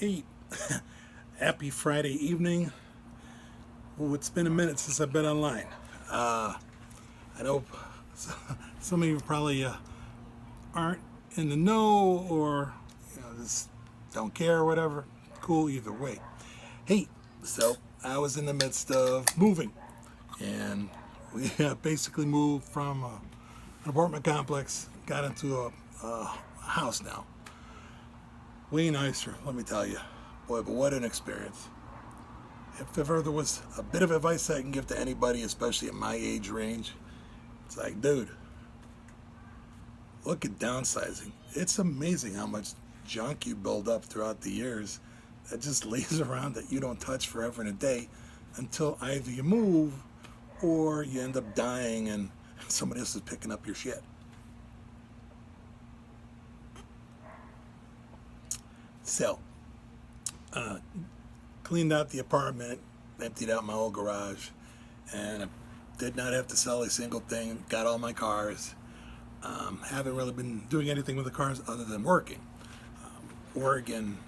8. Happy Friday evening. Well, it's been a minute since I've been online. I know some of you probably aren't in the know or just don't care or whatever. Cool either way. Hey, so I was in the midst of moving, and we basically moved from an apartment complex, got into a house now. Way nicer, let me tell you. Boy, but what an experience. If ever there was a bit of advice I can give to anybody, especially at my age range, it's like, dude, look at downsizing. It's amazing how much junk you build up throughout the years that just lays around that you don't touch forever and a day until either you move or you end up dying and somebody else is picking up your shit. So, cleaned out the apartment, emptied out my old garage, and I did not have to sell a single thing. Got all my cars. Haven't really been doing anything with the cars other than working. Oregon,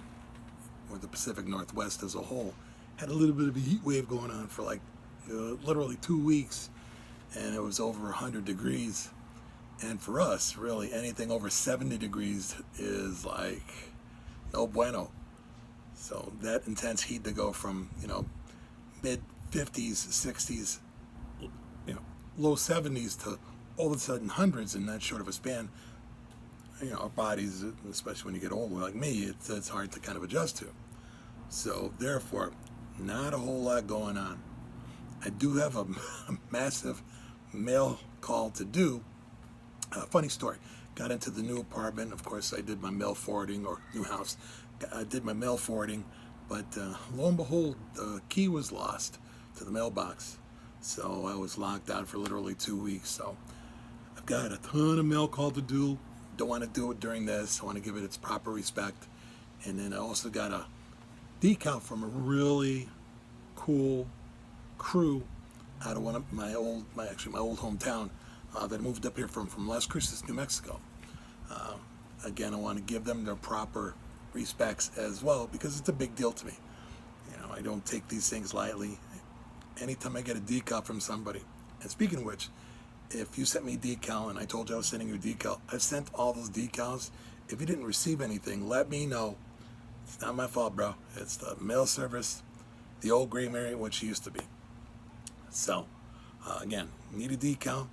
or the Pacific Northwest as a whole, had a little bit of a heat wave going on for like literally 2 weeks, and it was over 100 degrees. And for us, really, anything over 70 degrees is like no bueno. So that intense heat to go from, mid 50s, 60s, low 70s to all of a sudden hundreds in that short of a span, our bodies, especially when you get older like me, it's hard to kind of adjust to. So therefore, not a whole lot going on. I do have a massive mail call to do. Funny story. Got into the new apartment. Of course, I did my mail forwarding, or new house. I did my mail forwarding, but lo and behold, the key was lost to the mailbox. So I was locked out for literally 2 weeks. So I've got a ton of mail call to do. Don't want to do it during this. I want to give it its proper respect. And then I also got a decal from a really cool crew out of one of my old hometown that I moved up here from Las Cruces, New Mexico. Again, I want to give them their proper respects as well, because it's a big deal to me. I don't take these things lightly. Anytime I get a decal from somebody, and speaking of which, if you sent me a decal and I told you I was sending you a decal, I've sent all those decals. If you didn't receive anything, let me know. It's not my fault, bro. It's the mail service, the old gray area, which used to be. So, again, need a decal,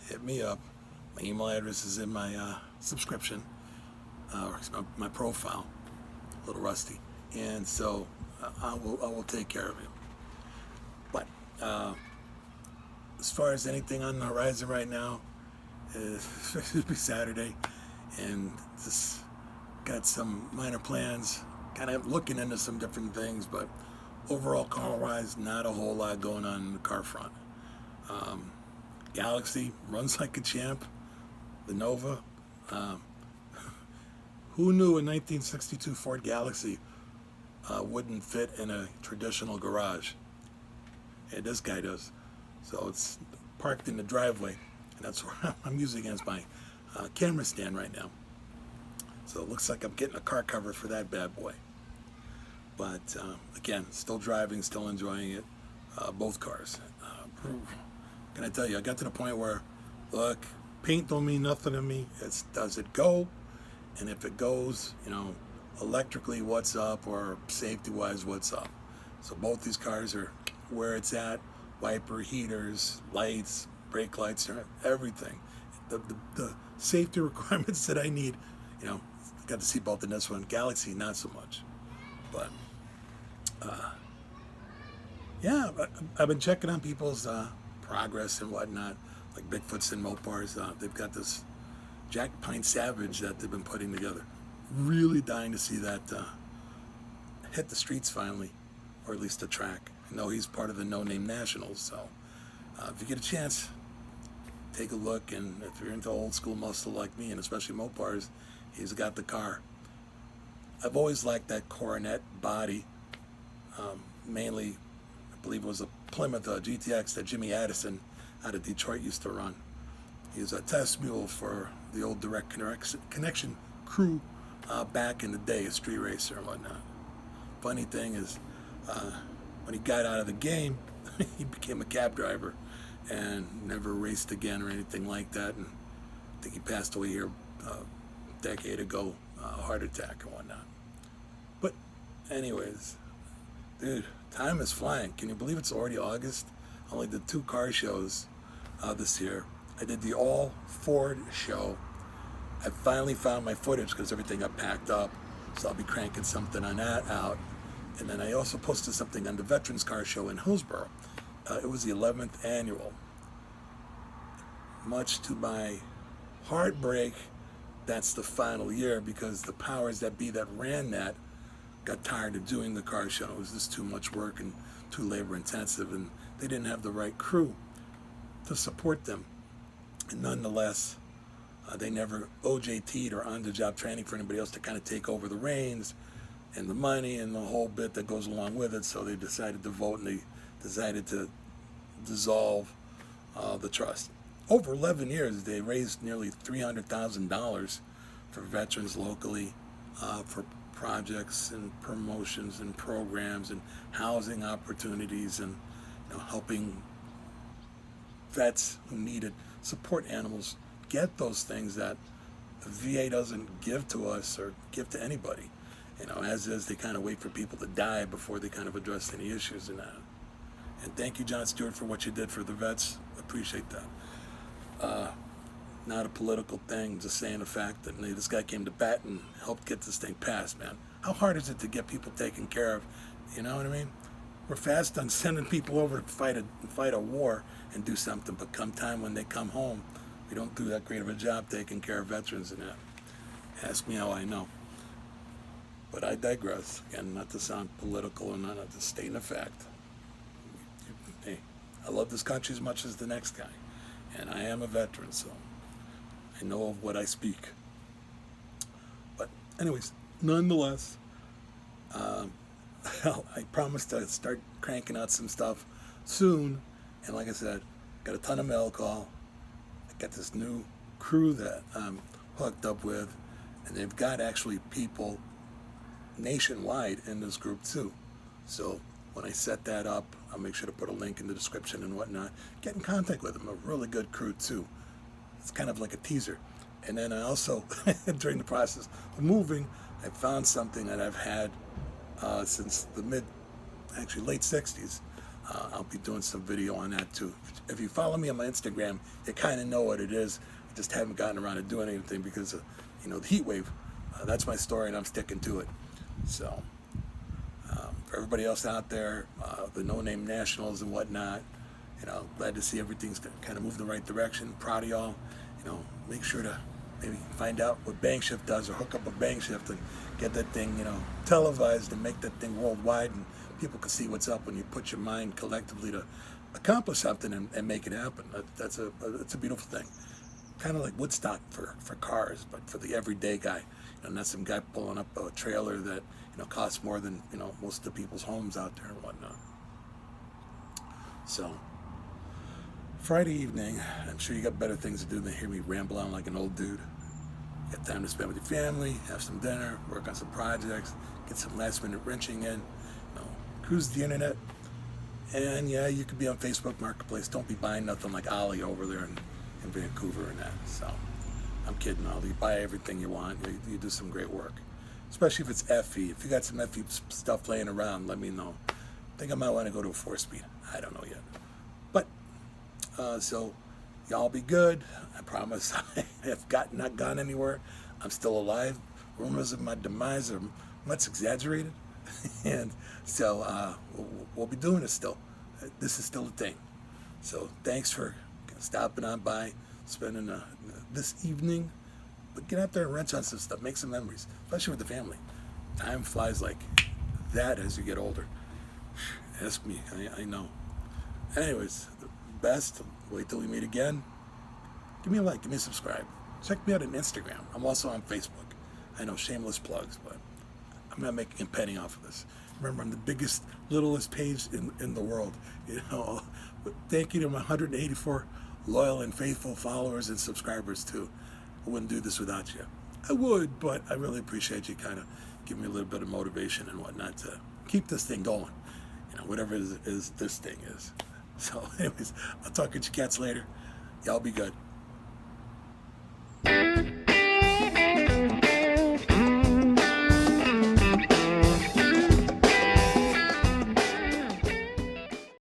hit me up. My email address is in my subscription, or my profile, a little rusty. And so I will take care of you. But as far as anything on the horizon right now, it'll be Saturday, and just got some minor plans, kind of looking into some different things, but overall car-wise, not a whole lot going on in the car front. Galaxy runs like a champ. The Nova. Who knew a 1962 Ford Galaxy wouldn't fit in a traditional garage? And this guy does. So it's parked in the driveway, and that's where I'm using as my camera stand right now. So it looks like I'm getting a car cover for that bad boy. But again, still driving, still enjoying it. Both cars. Can I tell you, I got to the point where, look, paint don't mean nothing to me. It's does it go? And if it goes, electrically, what's up, or safety-wise, what's up? So both these cars are where it's at. Wiper, heaters, lights, brake lights, everything. The safety requirements that I need, got the seatbelt in this one. Galaxy, not so much. But, yeah, I've been checking on people's progress and whatnot, like Bigfoots and Mopars. They've got this Jack Pine Savage that they've been putting together. Really dying to see that hit the streets finally, or at least the track. I know he's part of the No Name Nationals, so if you get a chance, take a look. And if you're into old school muscle like me, and especially Mopars, he's got the car. I've always liked that coronet body. Mainly, I believe it was a Plymouth GTX that Jimmy Addison out of Detroit used to run. He was a test mule for the old Direct Connection crew back in the day, a street racer and whatnot. funny thing is, when he got out of the game, he became a cab driver and never raced again or anything like that. And I think he passed away here a decade ago, a heart attack and whatnot. But anyways, dude, time is flying. Can you believe it's already August? I only did 2 car shows this year. I did the all Ford show. I finally found my footage because everything got packed up, so I'll be cranking something on that out. And then I also posted something on the Veterans Car Show in Hillsborough. It was the 11th annual. Much to my heartbreak, that's the final year, because the powers that be that ran that got tired of doing the car show. It was just too much work and too labor intensive, and they didn't have the right crew to support them. And nonetheless, they never OJT'd or on-the-job training for anybody else to kind of take over the reins and the money and the whole bit that goes along with it. So they decided to vote, and they decided to dissolve the trust. Over 11 years, they raised nearly $300,000 for veterans locally, for projects and promotions and programs and housing opportunities, and helping vets who needed support animals get those things that the VA doesn't give to us or give to anybody. As is, they kind of wait for people to die before they kind of address any issues in that. And thank you, John Stewart, for what you did for the vets. Appreciate that. Not a political thing, just saying the fact that this guy came to bat and helped get this thing passed, man. How hard is it to get people taken care of? You know what I mean? We're fast on sending people over to fight a war and do something, but come time when they come home, we don't do that great of a job taking care of veterans and that. Ask me how I know. But I digress. Again, not to sound political or not to state a fact. Hey, I love this country as much as the next guy. And I am a veteran, so I know of what I speak. But anyways, nonetheless, I promised to start cranking out some stuff soon. And like I said, got a ton of mail call. I got this new crew that I'm hooked up with, and they've got actually people nationwide in this group too. So when I set that up, I'll make sure to put a link in the description and whatnot. Get in contact with them. A really good crew too. It's kind of like a teaser. And then I also, during the process of moving, I found something that I've had since the late 60s. I'll be doing some video on that too. If you follow me on my Instagram, you kind of know what it is. I just haven't gotten around to doing anything because of, the heat wave. That's my story, and I'm sticking to it. So, for everybody else out there, the no-name nationals and whatnot, glad to see everything's kind of moving in the right direction. Proud of y'all. Make sure to maybe find out what Bang Shift does, or hook up a Bang Shift and get that thing, televised, and make that thing worldwide, and people can see what's up when you put your mind collectively to accomplish something and make it happen. It's a beautiful thing. Kind of like Woodstock for cars, but for the everyday guy. Not some guy pulling up a trailer that costs more than most of the people's homes out there and whatnot. So Friday evening, I'm sure you got better things to do than hear me ramble on like an old dude. Get time to spend with your family, have some dinner, work on some projects, get some last minute wrenching in, cruise the internet. And yeah, you could be on Facebook Marketplace. Don't be buying nothing like Ollie over there in Vancouver and that. So I'm kidding, Ollie. You buy everything you want. You do some great work, especially if it's FE. If you got some FE stuff laying around, let me know. I think I might want to go to a 4-speed. I don't know yet. But so y'all be good. I promise. I have not gone anywhere. I'm still alive. Rumors of my demise are much exaggerated. And so we'll be doing it still. This is still a thing. So thanks for stopping on by, spending this evening. But get out there and wrench on some stuff. Make some memories, especially with the family. Time flies like that as you get older. Ask me. I know. Anyways, the best. Wait till we meet again. Give me a like. Give me a subscribe. Check me out on Instagram. I'm also on Facebook. I know, shameless plugs, but I'm not making a penny off of this. Remember, I'm the biggest, littlest page in the world. But thank you to my 184 loyal and faithful followers and subscribers too. I wouldn't do this without you. I would, but I really appreciate you kind of give me a little bit of motivation and whatnot to keep this thing going. You know, whatever it is this thing is. So anyways, I'll talk to you cats later. Y'all be good.